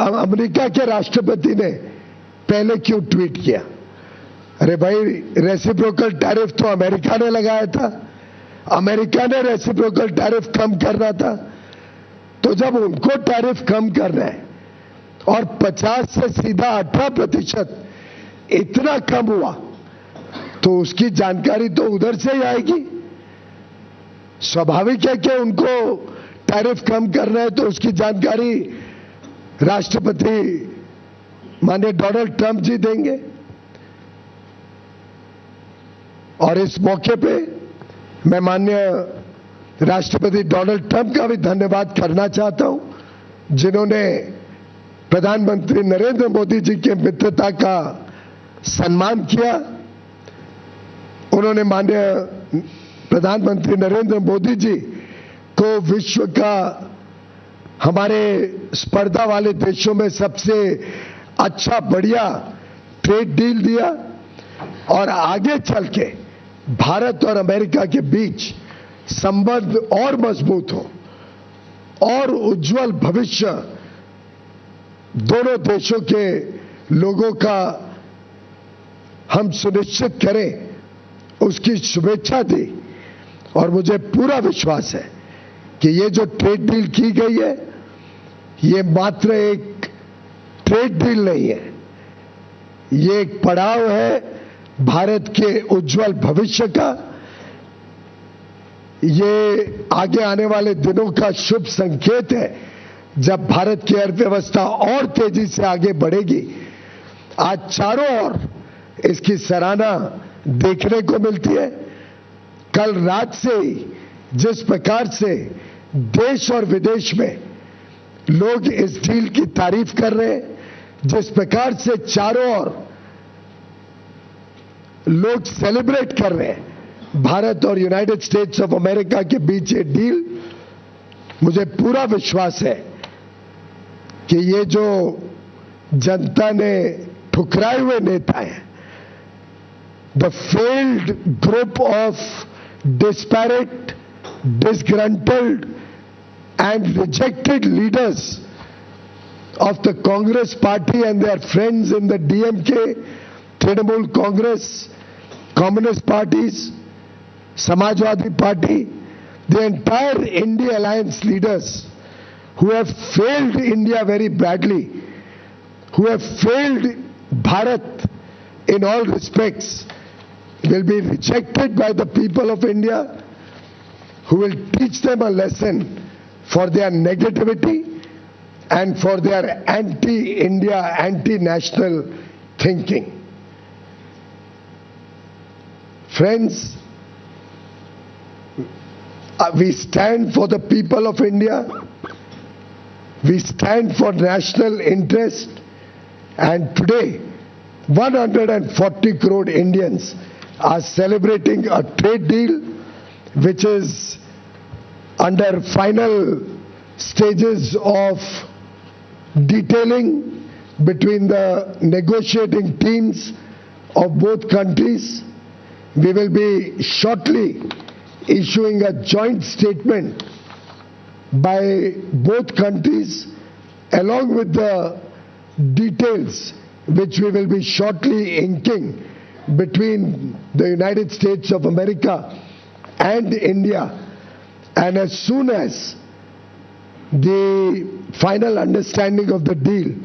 America के राष्ट्रपति ने पहले क्यों ट्वीट किया? अरे भाई, रेसिप्रोकल टैरिफ तो अमेरिका ने लगाया था, अमेरिका ने रेसिप्रोकल टैरिफ कम करना था। तो जब उनको टैरिफ कम करना है और 50 से सीधा 18% इतना कम हुआ, तो उसकी जानकारी तो उधर से ही आएगी। स्वाभाविक है कि उनको टैरिफ कम करना है तो उसकी जानकारी राष्ट्रपति माननीय डोनाल्ड ट्रंप जी देंगे। और इस मौके पे मैं माननीय राष्ट्रपति डोनाल्ड ट्रंप का भी धन्यवाद करना चाहता हूं, जिन्होंने प्रधानमंत्री नरेंद्र मोदी जी की मित्रता का सम्मान किया। उन्होंने माननीय प्रधानमंत्री नरेंद्र मोदी जी को विश्व का हमारे स्पर्धा वाले देशों में सबसे अच्छा बढ़िया ट्रेड डील दिया और आगे चल के भारत और अमेरिका के बीच संबंध और मजबूत हो और उज्जवल भविष्य दोनों देशों के लोगों का हम सुनिश्चित करें, उसकी शुभेच्छा दी। और मुझे पूरा विश्वास है कि ये जो ट्रेड डील की गई है, ये मात्र एक ट्रेड डील नहीं है, ये एक पड़ाव है भारत के उज्जवल भविष्य का। ये आगे आने वाले दिनों का शुभ संकेत है, जब भारत की अर्थव्यवस्था और तेजी से आगे बढ़ेगी। आज चारों ओर इसकी सराहना देखने को मिलती है। कल रात से ही जिस प्रकार से देश और विदेश में लोग इस डील की तारीफ कर रहे हैं, जिस प्रकार से चारों ओर लोग सेलिब्रेट कर रहे हैं भारत और यूनाइटेड स्टेट्स ऑफ अमेरिका के बीच ये डील, मुझे पूरा विश्वास है कि ये जो जनता ने ठुकराए हुए नेता हैं, the failed group of disparate, disgruntled and rejected leaders of the Congress party and their friends in the DMK, Trinamool Congress, Communist parties, Samajwadi Party, the entire India Alliance leaders who have failed India very badly, who have failed Bharat in all respects, will be rejected by the people of India, who will teach them a lesson for their negativity and for their anti-India, anti-national thinking. Friends, we stand for the people of India, we stand for national interest, and today 140 crore Indians are celebrating a trade deal which is under final stages of detailing between the negotiating teams of both countries. We will be shortly issuing a joint statement by both countries along with the details which we will be shortly inking between the United States of America and India. And as soon as the final understanding of the deal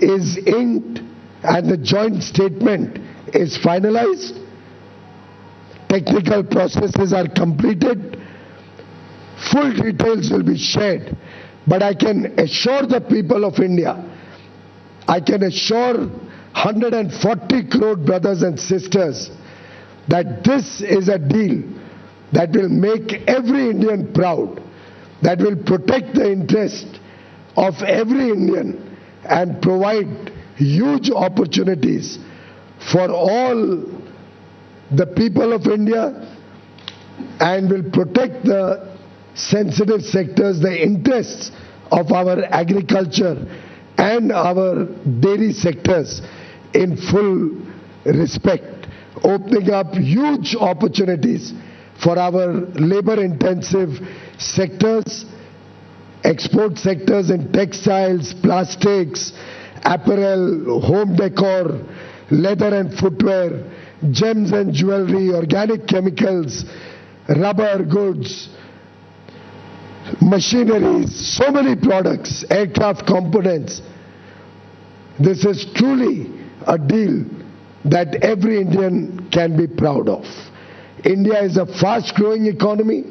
is inked and the joint statement is finalized, technical processes are completed, full details will be shared. But I can assure the people of India, I can assure 140 crore brothers and sisters that this is a deal that will make every Indian proud, that will protect the interest of every Indian and provide huge opportunities for all the people of India and will protect the sensitive sectors, the interests of our agriculture and our dairy sectors in full respect, opening up huge opportunities for our labor-intensive sectors export sectors in textiles, plastics, apparel, home decor, leather and footwear, gems and jewelry, organic chemicals, rubber goods, machineries, so many products, aircraft components. This is truly a deal that every Indian can be proud of. India is a fast-growing economy.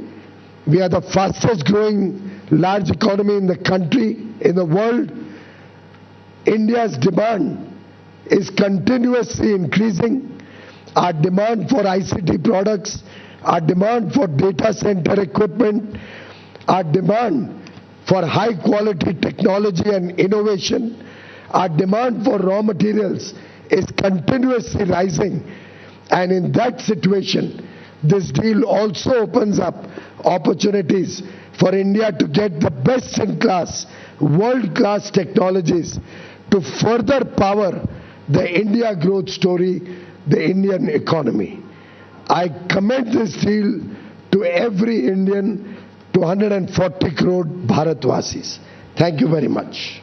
We are the fastest growing large economy in the country, in the world. India's demand is continuously increasing. Our demand for ICT products, our demand for data center equipment, our demand for high quality technology and innovation, our demand for raw materials is continuously rising. And in that situation, this deal also opens up opportunities for India to get the best in class, world-class technologies to further power the India growth story, the Indian economy. I commend this deal to every Indian, to 140 crore Bharatvasis. Thank you very much.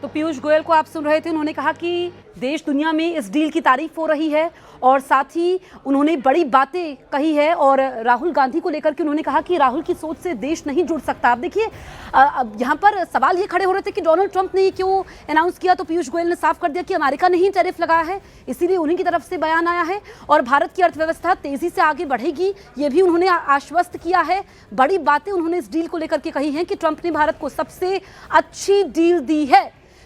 तो पीयूष गोयल को आप सुन रहे थे। उन्होंने कहा कि देश दुनिया में इस डील की तारीफ हो रही है और साथ ही उन्होंने बड़ी बातें कही है। और राहुल गांधी को लेकर के उन्होंने कहा कि राहुल की सोच से देश नहीं जुड़ सकता। आप देखिए, यहाँ पर सवाल ये खड़े हो रहे थे कि डोनाल्ड ट्रंप ने क्यों अनाउंस किया, तो पीयूष गोयल ने साफ कर दिया कि अमेरिका ने ही टैरिफ लगाया है, इसीलिए उन्हीं की तरफ से बयान आया है। और भारत की अर्थव्यवस्था तेजी से आगे बढ़ेगी, ये भी उन्होंने आश्वस्त किया है। बड़ी बातें उन्होंने इस डील को लेकर के कही हैं कि ट्रंप ने भारत को सबसे अच्छी डील दी है।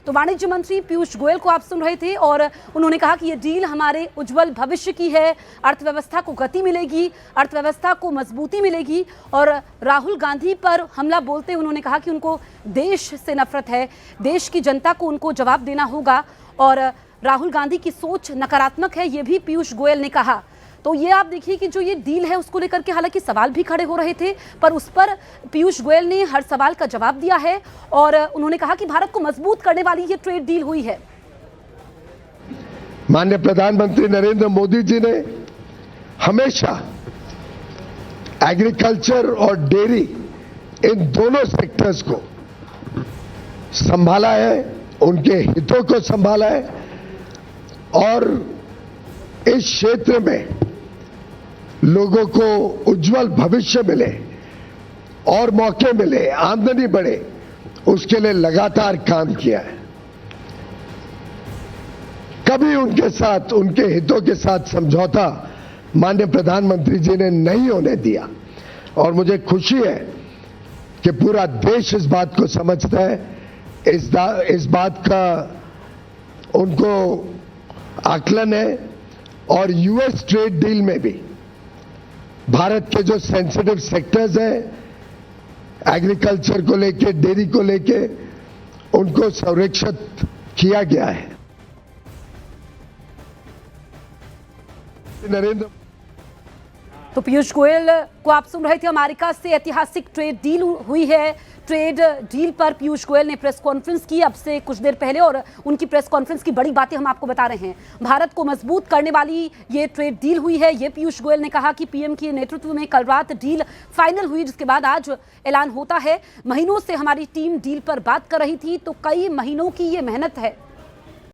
तो वाणिज्य मंत्री पीयूष गोयल को आप सुन रहे थे और उन्होंने कहा कि ये डील हमारे उज्जवल भविष्य की है, अर्थव्यवस्था को गति मिलेगी, अर्थव्यवस्था को मजबूती मिलेगी। और राहुल गांधी पर हमला बोलते हुए उन्होंने कहा कि उनको देश से नफरत है, देश की जनता को उनको जवाब देना होगा और राहुल गांधी की सोच नकारात्मक है, ये भी पीयूष गोयल ने कहा। तो ये आप देखिए कि जो ये डील है उसको लेकर के हालांकि सवाल भी खड़े हो रहे थे, पर उस पर पीयूष गोयल ने हर सवाल का जवाब दिया है और उन्होंने कहा कि भारत को मजबूत करने वाली ये ट्रेड डील हुई है। माननीय प्रधानमंत्री नरेंद्र मोदी जी ने हमेशा एग्रीकल्चर और डेयरी इन दोनों सेक्टर्स को संभाला है, उनके हितों को संभाला है और इस क्षेत्र में लोगों को उज्जवल भविष्य मिले और मौके मिले, आमदनी बढ़े, उसके लिए लगातार काम किया है। कभी उनके साथ, उनके हितों के साथ समझौता माननीय प्रधानमंत्री जी ने नहीं होने दिया और मुझे खुशी है कि पूरा देश इस बात को समझता है, इस बात का उनको आकलन है। और यूएस ट्रेड डील में भी भारत के जो सेंसिटिव सेक्टर्स हैं, एग्रीकल्चर को लेके, डेयरी को लेके, उनको संरक्षित किया गया है। नरेंद्र तो पीयूष गोयल को आप सुन रहे थे। अमेरिका से ऐतिहासिक ट्रेड डील हुई है। ट्रेड डील पर पीयूष गोयल ने प्रेस कॉन्फ्रेंस की अब से कुछ देर पहले और उनकी प्रेस कॉन्फ्रेंस की बड़ी बातें हम आपको बता रहे हैं। भारत को मजबूत करने वाली ये ट्रेड डील हुई है, ये पीयूष गोयल ने कहा कि पीएम के नेतृत्व में कल रात डील फाइनल हुई, जिसके बाद आज ऐलान होता है। महीनों से हमारी टीम डील पर बात कर रही थी, तो कई महीनों की ये मेहनत है।